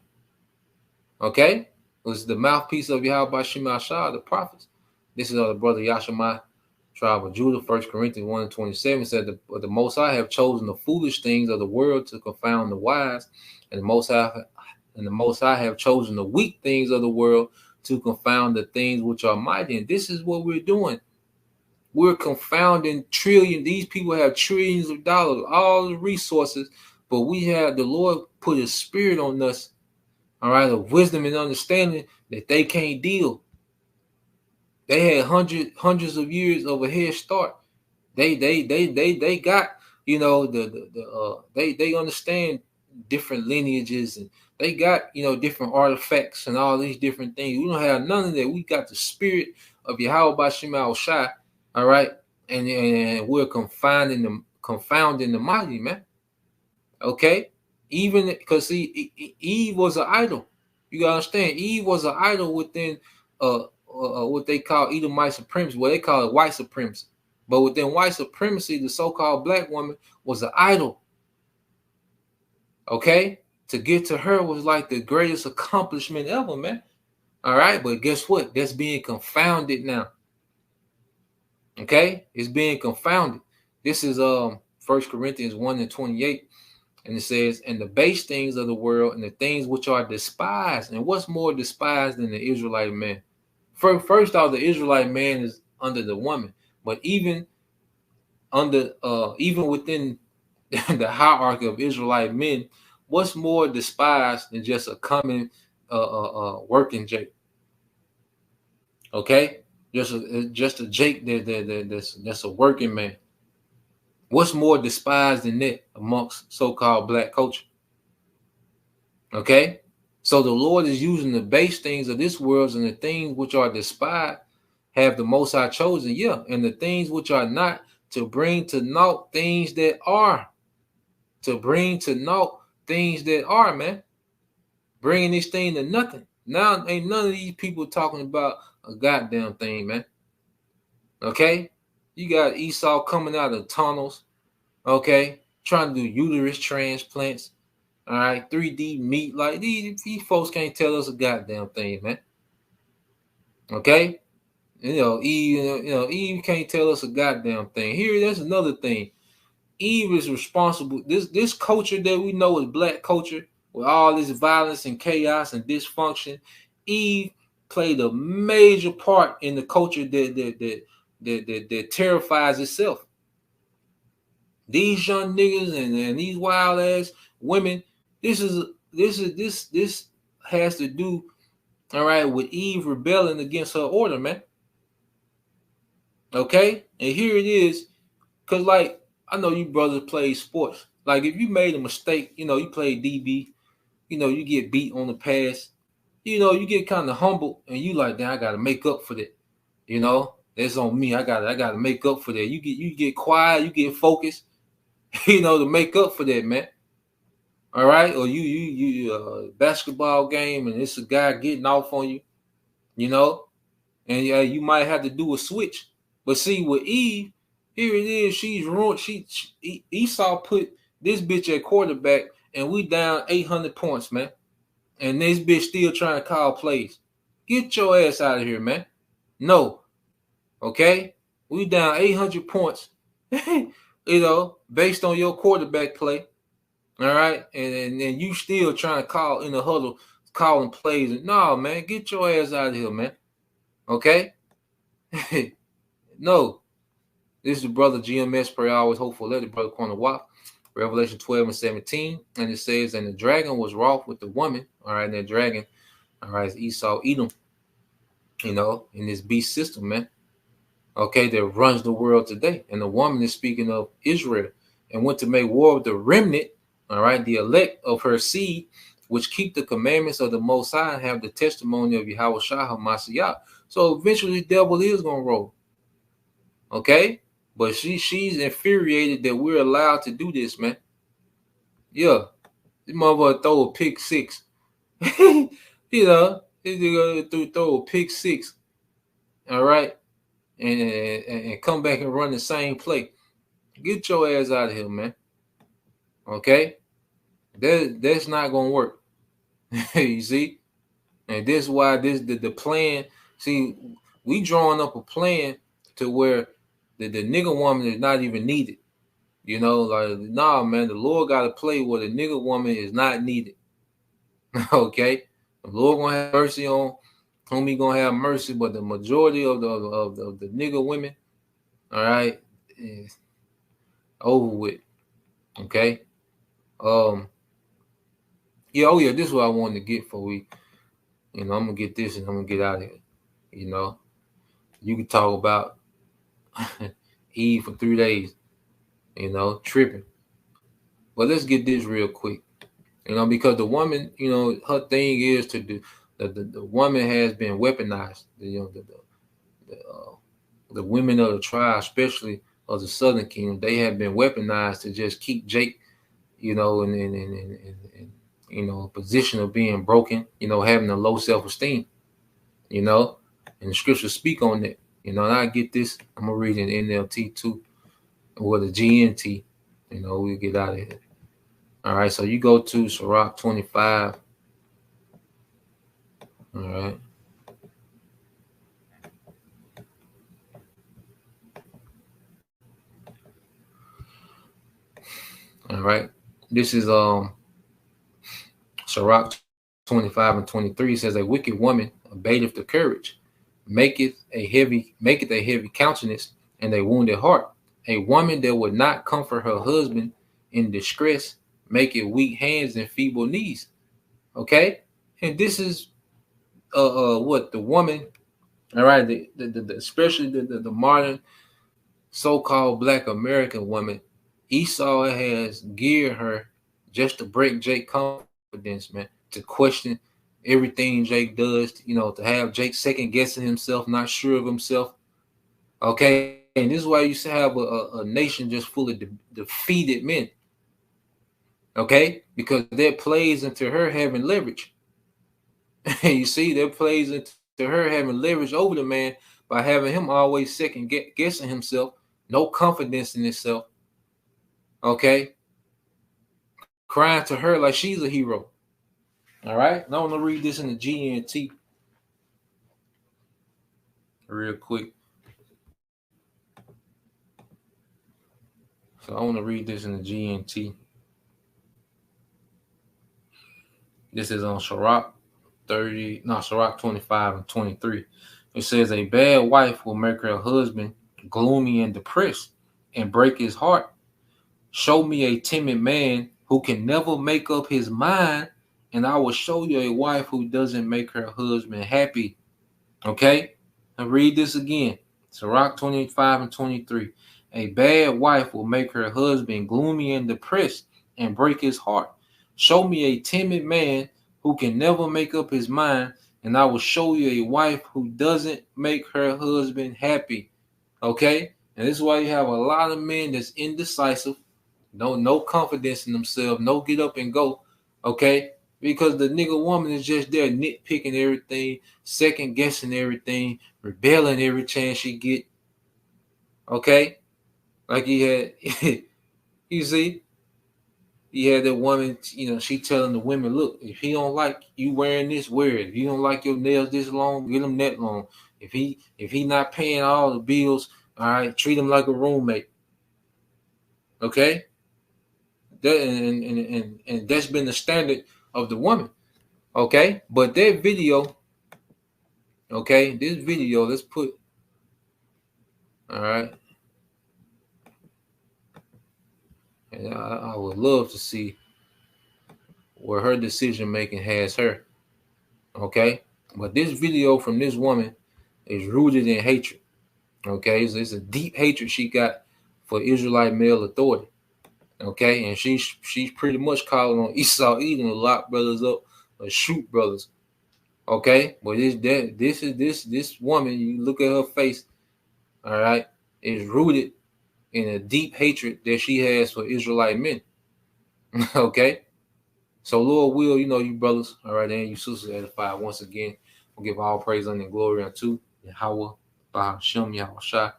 Okay? It was the mouthpiece of Yahweh Shema Shah, the prophets. This is the brother Yashima, tribe of Judah. 1 Corinthians 1:27 said, the Most High have chosen the foolish things of the world to confound the wise, and the Most High have chosen the weak things of the world to confound the things which are mighty. And this is what we're doing. We're confounding trillions. These people have trillions of dollars, all the resources, but the Lord put his spirit on us, all right, of wisdom and understanding that they can't deal. They had hundreds of years of a head start. They got, they understand different lineages, and they got, different artifacts and all these different things. We don't have none of that. We got the spirit of Yahweh Shema Shai, all right, and we're confounding the mighty, man. Okay, even because Eve was an idol. You gotta understand, Eve was an idol within what they call Edomite supremacy. Well, they call it white supremacy. But within white supremacy, the so-called black woman was an idol. Okay? To get to her was like the greatest accomplishment ever, man. All right? But guess what? That's being confounded now. Okay? It's being confounded. This is 1 Corinthians 1:28. And it says, and the base things of the world and the things which are despised. And what's more despised than the Israelite man? First off, the Israelite man is under the woman. But even within the hierarchy of Israelite men, what's more despised than just a common working Jake? Okay, just a Jake that's a working man. What's more despised than that amongst so-called black culture? Okay, so the Lord is using the base things of this world and the things which are despised have the Most High chosen, yeah, and the things which are not, to bring to naught things that are. To bring to naught things that are, man. Bringing this thing to nothing. Now ain't none of these people talking about a goddamn thing, man. Okay? You got Esau coming out of tunnels, okay? Trying to do uterus transplants, all right? 3D meat. Like, these folks can't tell us a goddamn thing, man. Okay? Eve can't tell us a goddamn thing. Here, that's another thing. Eve is responsible. This culture that we know is black culture, with all this violence and chaos and dysfunction, Eve played a major part in the culture that terrifies itself. These young niggas and these wild ass women, this has to do, all right, with Eve rebelling against her order, man. Okay? And here it is. Because, like, I know you brothers play sports. Like, if you made a mistake, you play DB, you get beat on the pass, you get kind of humble, and you like, damn, I got to make up for that. That's on me. I gotta make up for that. You get quiet, you get focused, to make up for that, man. All right, or you basketball game and it's a guy getting off on you, and you might have to do a switch. But see, with Eve, here it is. She's ruined. Esau put this bitch at quarterback, and we down 800 points, man. And this bitch still trying to call plays. Get your ass out of here, man. No, okay, we down 800 points, based on your quarterback play. All right, and you still trying to call in the huddle, calling plays. And no, man, get your ass out of here, man. Okay. No, this is the brother GMS prayer. I always hopeful. Let the brother corner walk. Revelation 12:17, and it says, and the dragon was wroth with the woman. All right, and that dragon, all right, is Esau, Edom. In this beast system, man. Okay, that runs the world today. And the woman is speaking of Israel and went to make war with the remnant, all right, the elect of her seed, which keep the commandments of the Most High and have the testimony of Yahweh Shah HaMashiach. So eventually the devil is going to roll. Okay? But she's infuriated that we're allowed to do this, man. Yeah. This motherfucker throw a pick six. Throw a pick six. All right? And come back and run the same play. Get your ass out of here, man. Okay? That's not gonna work. You see? And this is why the plan. See, we drawing up a plan to where the nigga woman is not even needed. Like, nah, man, the Lord got to play where the nigga woman is not needed. Okay? The Lord gonna have mercy on whom he gonna have mercy, but the majority of the nigga women, all right, is over with. Okay. Yeah, this is what I wanted to get for we. I'm gonna get this and I'm gonna get out of here. You can talk about Eve for 3 days, tripping. But let's get this real quick. Because the woman, her thing is to do the woman has been weaponized. The women of the tribe, especially of the Southern Kingdom, they have been weaponized to just keep Jake, in a position of being broken, having a low self-esteem, and the scriptures speak on that. And I get this. I'm gonna read in NLT too, or the GNT. We'll get out of here. All right, so you go to Sirach 25. All right. All right. This is Sirach 25:23 says, a wicked woman abateth the courage, maketh a heavy countenance and a wounded heart. A woman that would not comfort her husband in distress, make it weak hands and feeble knees. Okay, and this is what the woman, all right, especially the modern so-called Black American woman, Esau has geared her just to break Jake's confidence, man, to question everything Jake does, to have Jake second guessing himself, not sure of himself. Okay, and this is why you have a nation just full of defeated men. Okay, because that plays into her having leverage. You see, that plays into her having leverage over the man by having him always second guessing himself, no confidence in himself. Okay, crying to her like she's a hero. All right, now I want to read this in the GNT real quick. So I want to read this in the GNT. This is on Sirach 25:23. It says, a bad wife will make her husband gloomy and depressed and break his heart. Show me a timid man who can never make up his mind, and I will show you a wife who doesn't make her husband happy. Okay? I read this again. Sirach 25 and 23. A bad wife will make her husband gloomy and depressed and break his heart. Show me a timid man who can never make up his mind, and I will show you a wife who doesn't make her husband happy. Okay? And this is why you have a lot of men that's indecisive, no confidence in themselves, no get up and go. Okay? Because the nigga woman is just there nitpicking everything, second guessing everything, rebelling every chance she get. Okay? Like he had, you see, he had that woman, she telling the women, look, if he don't like you wearing this, wear it. If you don't like your nails this long, get them that long. If he not paying all the bills, all right, treat him like a roommate. Okay? That and that's been the standard of the woman. Okay? But that video, okay, this video, let's put, all right. And I would love to see where her decision making has her. Okay? But this video from this woman is rooted in hatred. Okay? It's a deep hatred she got for Israelite male authority. Okay? And she's pretty much calling on Esau Edom to lock brothers up or shoot brothers. Okay? But this woman, you look at her face, all right, is rooted in a deep hatred that she has for Israelite men. Okay? So Lord will, you brothers, all right, and you sisters edified once again. We'll give all praise and glory unto Yahweh, Bahashem, Yahushua,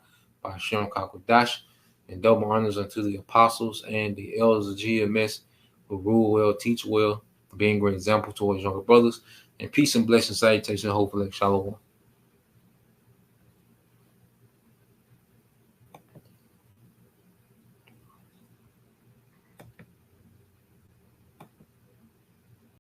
Bahashem Kakodash, and double honors unto the apostles and the elders of GMS who rule well, teach well, being a great example towards younger brothers. And peace and blessings, salutation, hopefully, shalom.